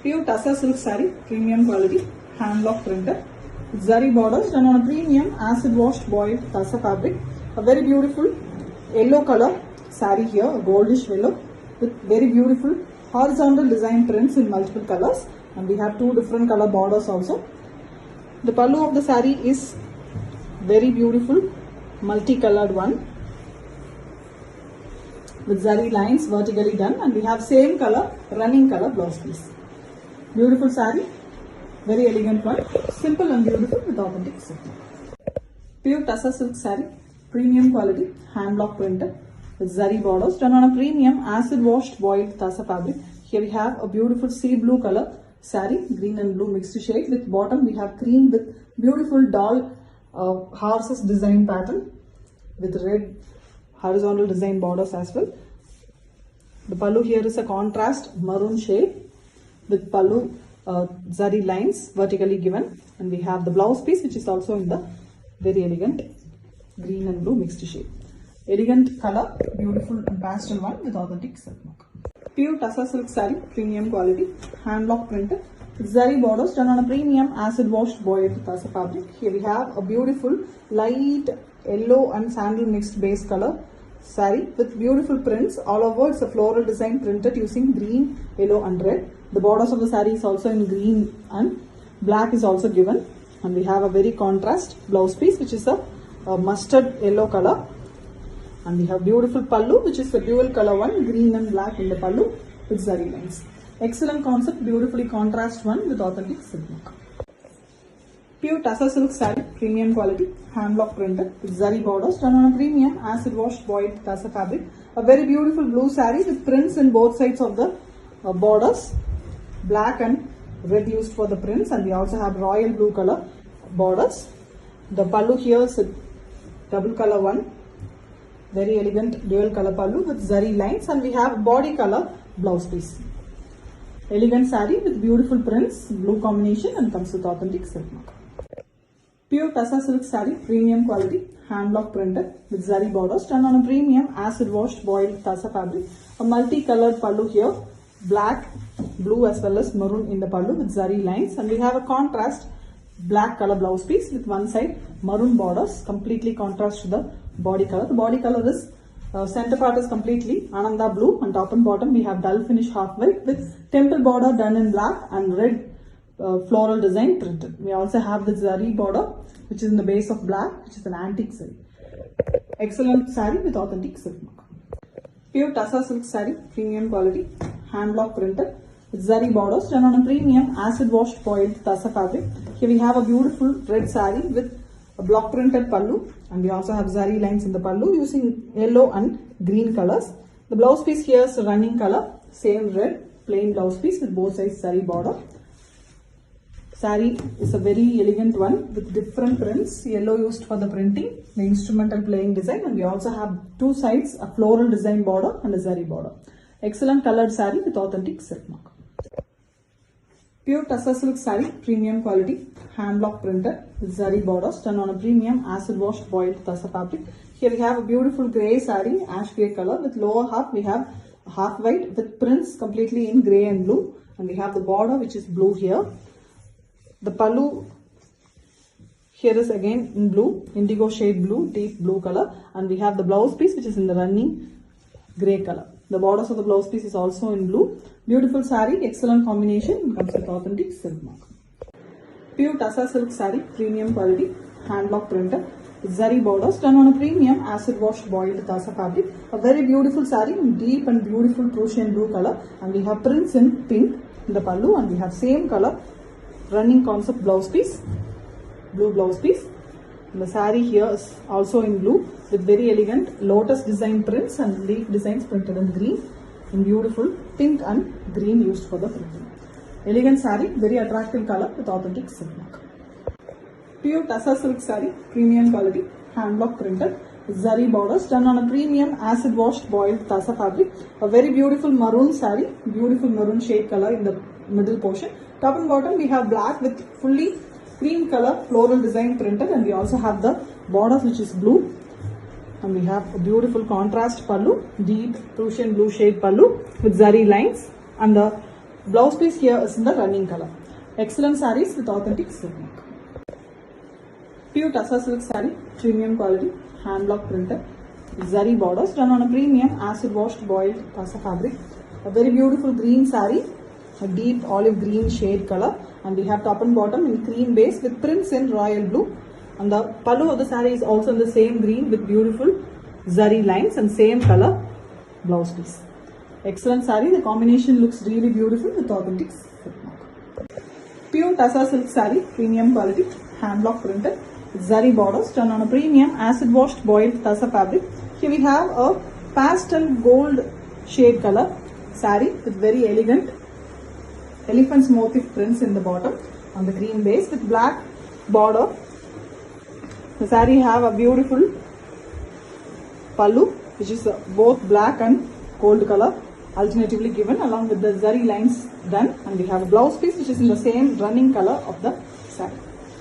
Pure Tassa silk saree, premium quality, hand block printed, zari borders done on a premium acid washed boiled Tassa fabric. A very beautiful yellow color saree here, a goldish yellow with very beautiful horizontal design prints in multiple colors, and we have two different color borders also. The pallu of the saree is very beautiful multicolored one with zari lines vertically done, and we have same color running color blouse piece. Beautiful saree, very elegant one, simple and beautiful with authentic silk. Pure Tassa silk saree, premium quality, hand block printed with zari borders done on a premium acid washed boiled Tassa fabric. Here we have a beautiful sea blue color saree, green and blue mixed shade. With bottom we have cream with beautiful doll horses design pattern with red horizontal design borders as well. The pallu here is a contrast maroon shade with pallu zari lines vertically given, and we have the blouse piece which is also in the very elegant green and blue mixed shade. Elegant color, beautiful and pastel one with authentic silk mark. Pure Tassa silk saree, premium quality, hand block printed, zari borders done on a premium acid washed boiled Tassa fabric. Here we have a beautiful light yellow and sandal mixed base color saree with beautiful prints. All over it's a floral design printed using green, yellow and red. The borders of the saree is also in green and black is also given, and we have a very contrast blouse piece which is a mustard yellow color, and we have beautiful pallu which is a dual color one, green and black in the pallu with zari lines. Excellent concept, beautifully contrast one with authentic silk mark. Pure Tassa silk saree, premium quality, hand block printed with zari borders done on a premium acid washed boiled Tassa fabric. A very beautiful blue saree with prints in both sides of the borders, black and red used for the prints, and we also have royal blue color borders. The pallu here is a double color one, very elegant dual color pallu with zari lines, and we have body color blouse piece. Elegant saree with beautiful prints, blue combination, and comes with authentic silk mark. Pure Tassa silk saree, premium quality, hand block printed with zari borders done on a premium acid washed boiled Tassa fabric. A multi-colored pallu here, black, blue as well as maroon in the pallu with zari lines, and we have a contrast black color blouse piece with one side maroon borders, completely contrast to the body color. The body color is center part is completely Ananda blue, and top and bottom we have dull finish half white with temple border done in black and red floral design printed. We also have the zari border which is in the base of black, which is an antique saree. Excellent saree with authentic silk mark. Pure Tassa silk saree, premium quality, hand block printed with zari borders done on a premium acid washed boiled Tassa fabric. Here we have a beautiful red saree with a block printed pallu, and we also have zari lines in the pallu using yellow and green colors. The blouse piece here is a running color, same red plain blouse piece with both sides zari border. Saree is a very elegant one with different prints, yellow used for the printing, the instrumental playing design, and we also have two sides a floral design border and a zari border. Excellent colored saree with authentic silk mark. Pure Tassa silk saree, premium quality, hand block printed with zari borders done on a premium acid washed boiled Tassa fabric. Here we have a beautiful grey saree, ash grey color with lower half we have half white with prints completely in grey and blue, and we have the border which is blue here. The pallu here is again in blue, indigo shade blue, deep blue color, and we have the blouse piece which is in the running grey color. The borders of the blouse piece is also in blue. Beautiful saree, excellent combination, comes with authentic silk mark. Pure Tassa silk saree, premium quality, hand block printed, zari borders done on a premium acid washed boiled Tassa fabric. A very beautiful saree in deep and beautiful Prussian blue color, and we have prints in pink in the pallu, and we have same color running concept blouse piece, blue blouse piece. And the saree here is also in blue with very elegant lotus design prints and leaf designs printed in green, in beautiful pink and green used for the printing. Elegant saree, very attractive color with authentic silk mark. Pure Tassa silk saree, premium quality, hand block printed with zari borders done on a premium acid washed boiled Tassa fabric. A very beautiful maroon saree, beautiful maroon shade color in the middle portion. Top and bottom we have black with fully cream color floral design printed, and we also have the borders which is blue, and we have a beautiful contrast pallu, deep Prussian blue shade pallu with zari lines, and the Blouse piece here is in the running color. Excellent sarees with authentic silk work. Pure Tassa silk saree, premium quality, hand block printed, zari borders done on a premium acid washed boiled Tassa fabric. A very beautiful green saree, a deep olive green shade color, and we have top and bottom in cream base with prints in royal blue. And the pallu of the saree is also in the same green with beautiful zari lines and same color blouse piece. Excellent saree. The combination looks really beautiful with authentic silk mark. Pure Tassa silk saree, premium quality, hand block printed, zari borders done on a premium acid washed boiled Tassa fabric. Here we have a pastel gold shade color saree with very elegant elephant's motif prints in the bottom on the green base with black border. The saree have a beautiful pallu which is both black and gold color alternatively given along with the zari lines done, and we have a blouse piece which is in the same running color of the saree.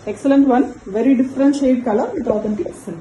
Excellent one, very different shade color with authentic silk.